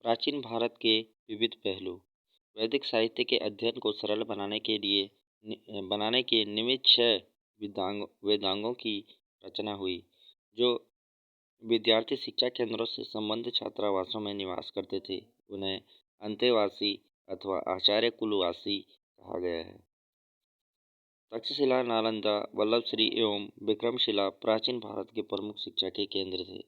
प्राचीन भारत के विविध पहलू। वैदिक साहित्य के अध्ययन को सरल बनाने के निमित्त 6 वेदांगों की रचना हुई, जो विद्यार्थी शिक्षा केंद्रों से संबंधित छात्रावासों में निवास करते थे। उन्हें अंतेवासी अथवा आचार्य कुलवासी कहा गया है। तक्षशिला, नालंदा, वल्लभश्री एवं विक्रमशिला प्राचीन भारत के प्रमुख शिक्षा के केंद्र थे।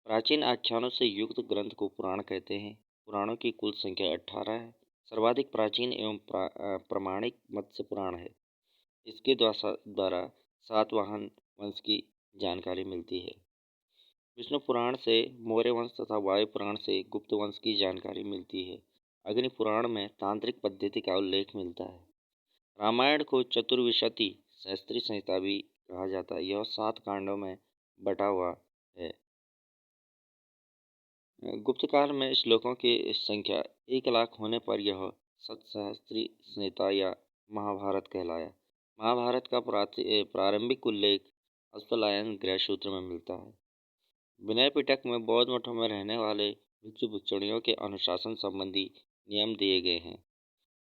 प्राचीन आख्यानों से युक्त ग्रंथ को पुराण कहते हैं। पुराणों की कुल संख्या 18 है। सर्वाधिक प्राचीन एवं प्रामाणिक मत्स्य पुराण है। इसके द्वारा सातवाहन वंश की जानकारी मिलती है। विष्णु पुराण से मौर्य वंश तथा वायु पुराण से गुप्त वंश की जानकारी मिलती है। अग्नि पुराण में तांत्रिक पद्धति का उल्लेख मिलता है। रामायण को चतुर्विंशति सहस्त्री संहिता भी कहा जाता है। यह 7 कांडों में बटा हुआ है। गुप्त काल में श्लोकों की संख्या 1,00,000 होने पर यह सतसहस्त्री संहिता या महाभारत कहलाया। महाभारत का प्रारंभिक उल्लेख अश्वलायन गृह सूत्र में मिलता है। विनय पिटक में बौद्ध मठों में रहने वाले भिक्षु भिक्षुणियों के अनुशासन संबंधी नियम दिए गए हैं।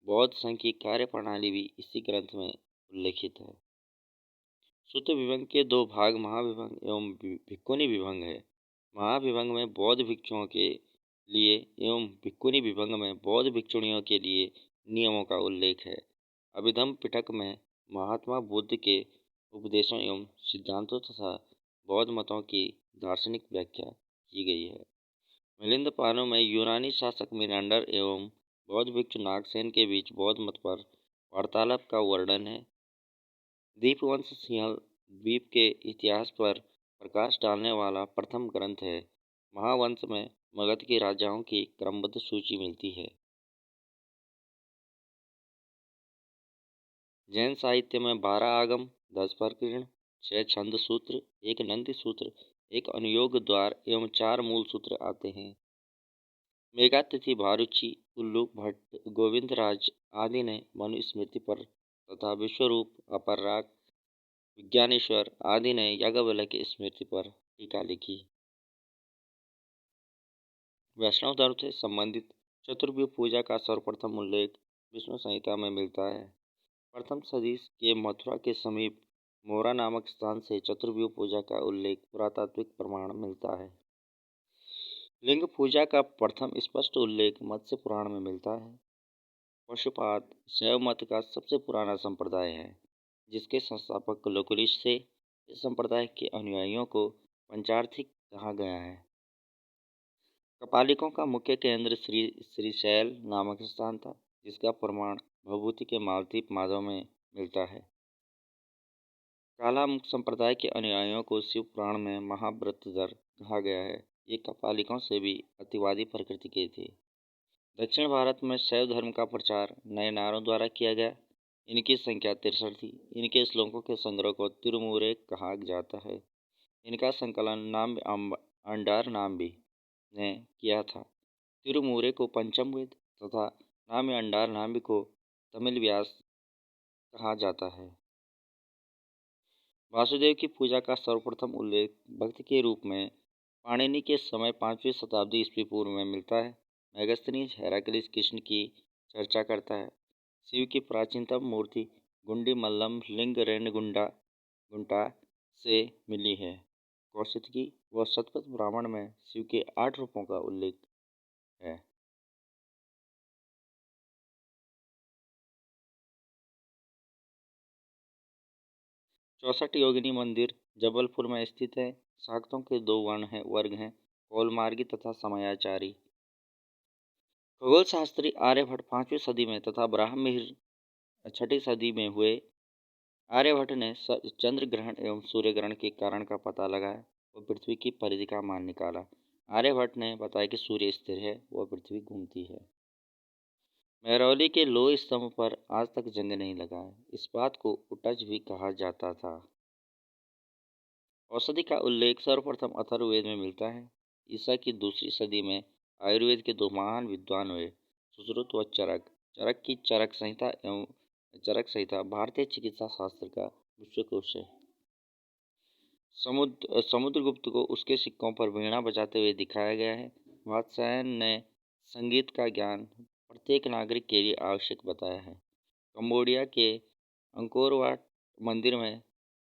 बौद्ध संघ की कार्य प्रणाली भी इसी ग्रंथ में उल्लेखित है। सूत्र विभंग के 2 भाग महाविभंग एवं भिक्खुनी विभंग है। महाविभंग में बौद्ध भिक्षुओं के लिए एवं भिक्खुनी विभंग में बौद्ध भिक्षुणियों के लिए नियमों का उल्लेख है। अभिधम्म पिटक में महात्मा बुद्ध के उपदेशों एवं सिद्धांतों तथा बौद्ध मतों की दार्शनिक व्याख्या की गई है। मिलिंद पानो में यूनानी शासक मिनांडर एवं बौद्ध भिक्षु नागसेन के बीच बौद्ध मत पर वार्तालाप का वर्णन है। दीपवंश सिंहल द्वीप के इतिहास पर प्रकाश डालने वाला प्रथम ग्रंथ है। महावंश में मगध के राजाओं की क्रमबद्ध सूची मिलती है। जैन साहित्य में 12 आगम, 10 प्रकरण, 6 छंद सूत्र, 1 नंदी सूत्र, 1 अनुयोग द्वार एवं 4 मूल सूत्र आते हैं। मेघातिथि, भारुची, उल्लूक भट्ट, गोविंदराज आदि ने मनुस्मृति पर तथा विश्वरूप, अपराग, विज्ञानेश्वर आदि ने याज्ञवल्क्य की स्मृति पर टीका लिखी। वैष्णव धर्म से संबंधित चतुर्व्यूह पूजा का सर्वप्रथम उल्लेख विष्णु संहिता में मिलता है। प्रथम सदी के मथुरा के समीप मोरा नामक स्थान से चतुर्व्यूह पूजा का उल्लेख पुरातात्विक प्रमाण मिलता है। लिंग पूजा का प्रथम स्पष्ट उल्लेख मत्स्य पुराण में मिलता है। पशुपात शैव मत का सबसे पुराना संप्रदाय है, जिसके संस्थापक लोकुलिश से इस संप्रदाय के अनुयायियों को पंचार्थिक कहा गया है। कपालिकों का मुख्य केंद्र श्रीशैल नामक स्थान था, जिसका प्रमाण भभूति के मालदीप माधव में मिलता है। कालामुख संप्रदाय के अनुयायियों को शिव पुराण में महाव्रतधर कहा गया है। ये कपालिकों से भी अतिवादी प्रकृति के थे। दक्षिण भारत में शैव धर्म का प्रचार नयनारों द्वारा किया गया। इनकी संख्या 63 थी। इनके श्लोकों के संग्रह को तिरुमुरे कहा जाता है। इनका संकलन नाम्ब अंडार नाम्बी ने किया था। तिरुमुरे को पंचम वेद तथा नाम्ब अंडार नाम्बी को तमिल व्यास कहा जाता है। वासुदेव की पूजा का सर्वप्रथम उल्लेख भक्ति के रूप में पाणिनि के समय 5वीं शताब्दी ईस्वी पूर्व में मिलता है। मेगस्थनीज हेराक्लिस कृष्ण की चर्चा करता है। शिव की प्राचीनतम मूर्ति गुंडी मल्लम लिंग गुंटा से मिली है। कौशिकी व शतपथ ब्राह्मण में शिव के 8 रूपों का उल्लेख है। चौसठ योगिनी मंदिर जबलपुर में स्थित है। शाक्तों के 2 वर्ग हैं, कौलमार्गी तथा समयाचारी। खगोल शास्त्री आर्यभट्ट 5वीं सदी में तथा ब्राह्ममिहिर 6ठी सदी में हुए। आर्यभट्ट ने चंद्र ग्रहण एवं सूर्य ग्रहण के कारण का पता लगाया और पृथ्वी की परिधि का मान निकाला। आर्यभट्ट ने बताया कि सूर्य स्थिर है व पृथ्वी घूमती है। महरौली के लोह स्तंभ पर आज तक जंग नहीं लगा है। इस बात को उटज भी कहा जाता था। औषधि का उल्लेख सर्वप्रथम अथर्ववेद में मिलता है। ईसा की 2री सदी में आयुर्वेद के 2 महान विद्वान हुए, सुश्रुत व चरक। चरक की चरक संहिता भारतीय चिकित्सा शास्त्र का विश्वकोश है। समुद्रगुप्त को उसके सिक्कों पर वीणा बजाते हुए दिखाया गया है। वात्स्यायन ने संगीत का ज्ञान प्रत्येक नागरिक के लिए आवश्यक बताया है। कंबोडिया के अंकोर वाट मंदिर में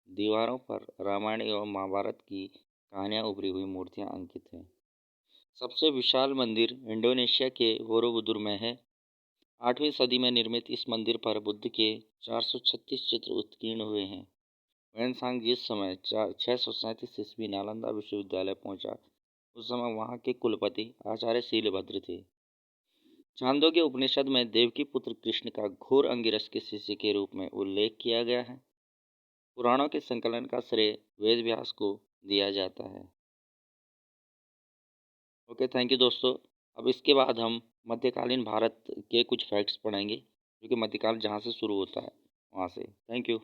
दीवारों पर रामायण एवं महाभारत की कहानियाँ उभरी हुई मूर्तियाँ अंकित हैं। सबसे विशाल मंदिर इंडोनेशिया के बोरोबुदुर में है। 8वीं सदी में निर्मित इस मंदिर पर बुद्ध के 436 चित्र उत्कीर्ण हुए हैं। वैनसांग जिस समय 637 ईस्वी नालंदा विश्वविद्यालय पहुंचा, उस समय वहां के कुलपति आचार्य शीलभद्र थे। छांदोग्य उपनिषद में देवकी पुत्र कृष्ण का घोर अंगिरस के शिष्य के रूप में उल्लेख किया गया है। पुराणों के संकलन का श्रेय वेद व्यास को दिया जाता है। ओके, थैंक यू दोस्तों। अब इसके बाद हम मध्यकालीन भारत के कुछ फैक्ट्स पढ़ेंगे, जो कि मध्यकाल जहाँ से शुरू होता है वहाँ से। Thank you.